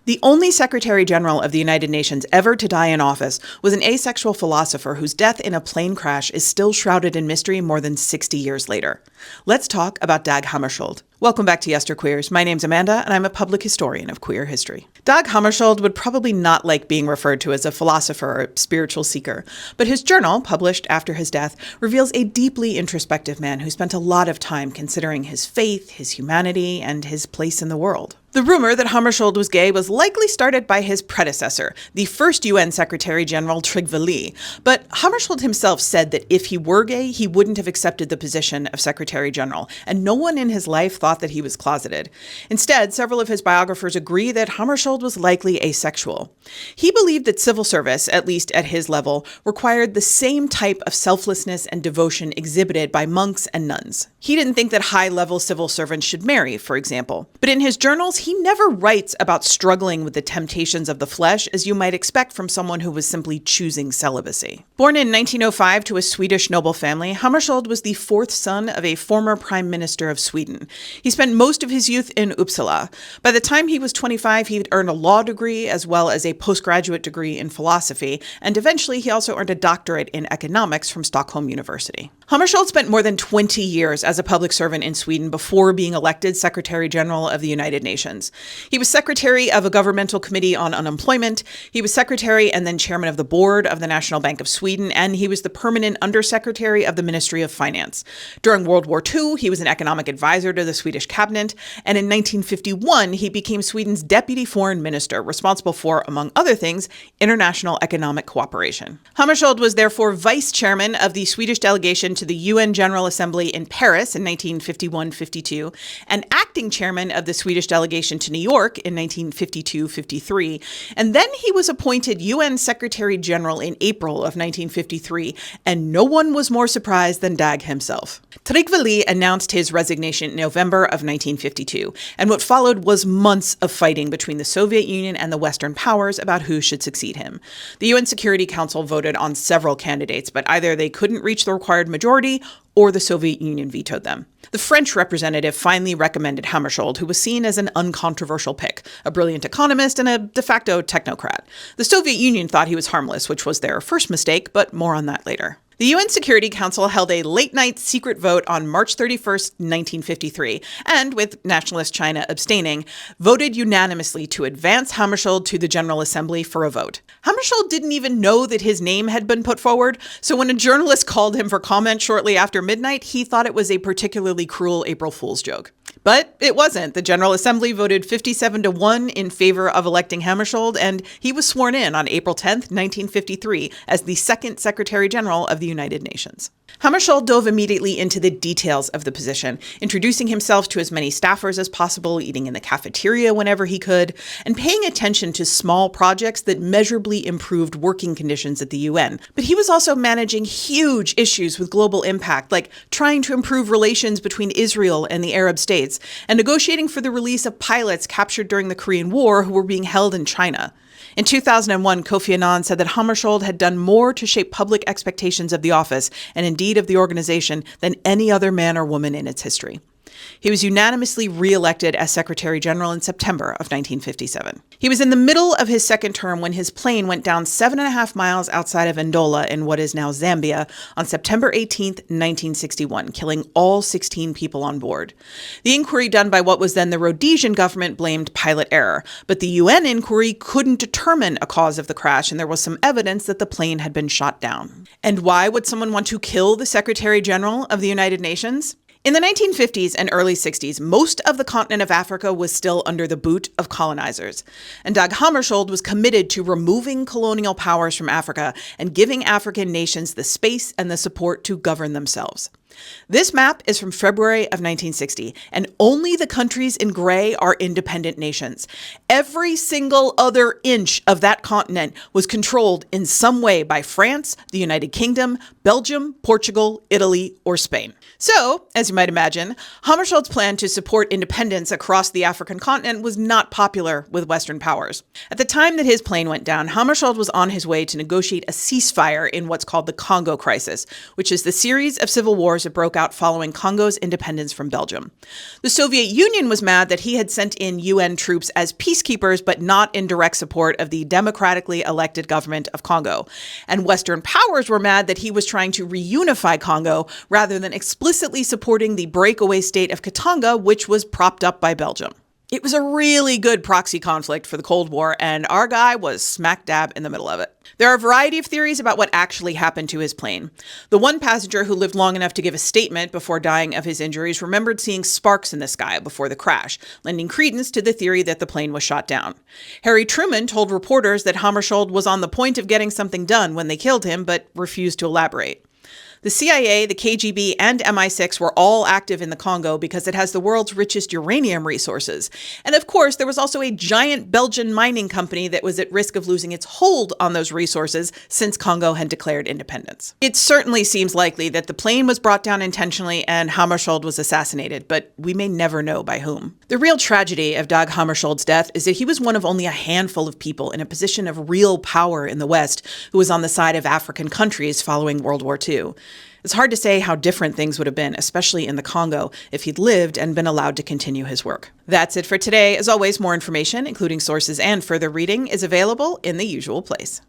The only Secretary General of the United Nations ever to die in office was an asexual philosopher whose death in a plane crash is still shrouded in mystery more than 60 years later. Let's talk about Dag Hammarskjöld. Welcome back to Yesterqueers. My name's Amanda, and I'm a public historian of queer history. Dag Hammarskjöld would probably not like being referred to as a philosopher or spiritual seeker, but his journal, published after his death, reveals a deeply introspective man who spent a lot of time considering his faith, his humanity, and his place in the world. The rumor that Hammarskjöld was gay was likely started by his predecessor, the first UN Secretary General Trygve Lie, but Hammarskjöld himself said that if he were gay, he wouldn't have accepted the position of Secretary General, and no one in his life thought that he was closeted. Instead, several of his biographers agree that Hammarskjöld was likely asexual. He believed that civil service, at least at his level, required the same type of selflessness and devotion exhibited by monks and nuns. He didn't think that high-level civil servants should marry, for example. But in his journals, he never writes about struggling with the temptations of the flesh as you might expect from someone who was simply choosing celibacy. Born in 1905 to a Swedish noble family, Hammarskjöld was the fourth son of a former prime minister of Sweden. He spent most of his youth in Uppsala. By the time he was 25, he had earned a law degree as well as a postgraduate degree in philosophy, and eventually he also earned a doctorate in economics from Stockholm University. Hammarskjöld spent more than 20 years as a public servant in Sweden before being elected Secretary General of the United Nations. He was secretary of a governmental committee on unemployment, he was secretary and then chairman of the board of the National Bank of Sweden, and he was the permanent undersecretary of the Ministry of Finance. During World War II, he was an economic advisor to the Swedish cabinet, and in 1951, he became Sweden's deputy foreign minister, responsible for, among other things, international economic cooperation. Hammarskjöld was therefore vice chairman of the Swedish delegation to the UN General Assembly in Paris in 1951-52, and acting chairman of the Swedish delegation to New York in 1952-53, and then he was appointed UN Secretary General in April of 1953, and no one was more surprised than Dag himself. Trygve Lie announced his resignation in November of 1952, and what followed was months of fighting between the Soviet Union and the Western powers about who should succeed him. The UN Security Council voted on several candidates, but either they couldn't reach the required majority or the Soviet Union vetoed them. The French representative finally recommended Hammarskjöld, who was seen as an uncontroversial pick, a brilliant economist and a de facto technocrat. The Soviet Union thought he was harmless, which was their first mistake, but more on that later. The UN Security Council held a late-night secret vote on March 31st, 1953, and, with nationalist China abstaining, voted unanimously to advance Hammarskjöld to the General Assembly for a vote. Hammarskjöld didn't even know that his name had been put forward, so when a journalist called him for comment shortly after midnight, he thought it was a particularly cruel April Fool's joke. But it wasn't. The General Assembly voted 57-1 in favor of electing Hammarskjöld, and he was sworn in on April 10th, 1953, as the second Secretary General of the United Nations. Hammarskjöld dove immediately into the details of the position, introducing himself to as many staffers as possible, eating in the cafeteria whenever he could, and paying attention to small projects that measurably improved working conditions at the UN. But he was also managing huge issues with global impact, like trying to improve relations between Israel and the Arab states, and negotiating for the release of pilots captured during the Korean War who were being held in China. In 2001, Kofi Annan said that Hammarskjöld had done more to shape public expectations of the office, and indeed of the organization, than any other man or woman in its history. He was unanimously re-elected as Secretary General in September of 1957. He was in the middle of his second term when his plane went down 7.5 miles outside of Ndola in what is now Zambia on September 18, 1961, killing all 16 people on board. The inquiry done by what was then the Rhodesian government blamed pilot error, but the UN inquiry couldn't determine a cause of the crash, and there was some evidence that the plane had been shot down. And why would someone want to kill the Secretary General of the United Nations? In the 1950s and early 60s, most of the continent of Africa was still under the boot of colonizers. And Dag Hammarskjöld was committed to removing colonial powers from Africa and giving African nations the space and the support to govern themselves. This map is from February of 1960, and only the countries in gray are independent nations. Every single other inch of that continent was controlled in some way by France, the United Kingdom, Belgium, Portugal, Italy, or Spain. So, as you might imagine, Hammarskjöld's plan to support independence across the African continent was not popular with Western powers. At the time that his plane went down, Hammarskjöld was on his way to negotiate a ceasefire in what's called the Congo Crisis, which is the series of civil wars wars that broke out following Congo's independence from Belgium. The Soviet Union was mad that he had sent in UN troops as peacekeepers, but not in direct support of the democratically elected government of Congo. And Western powers were mad that he was trying to reunify Congo rather than explicitly supporting the breakaway state of Katanga, which was propped up by Belgium. It was a really good proxy conflict for the Cold War, and our guy was smack dab in the middle of it. There are a variety of theories about what actually happened to his plane. The one passenger who lived long enough to give a statement before dying of his injuries remembered seeing sparks in the sky before the crash, lending credence to the theory that the plane was shot down. Harry Truman told reporters that Hammarskjöld was on the point of getting something done when they killed him, but refused to elaborate. The CIA, the KGB, and MI6 were all active in the Congo because it has the world's richest uranium resources. And of course, there was also a giant Belgian mining company that was at risk of losing its hold on those resources since Congo had declared independence. It certainly seems likely that the plane was brought down intentionally and Hammarskjöld was assassinated, but we may never know by whom. The real tragedy of Dag Hammarskjöld's death is that he was one of only a handful of people in a position of real power in the West who was on the side of African countries following World War II. It's hard to say how different things would have been, especially in the Congo, if he'd lived and been allowed to continue his work. That's it for today. As always, more information, including sources and further reading, is available in the usual place.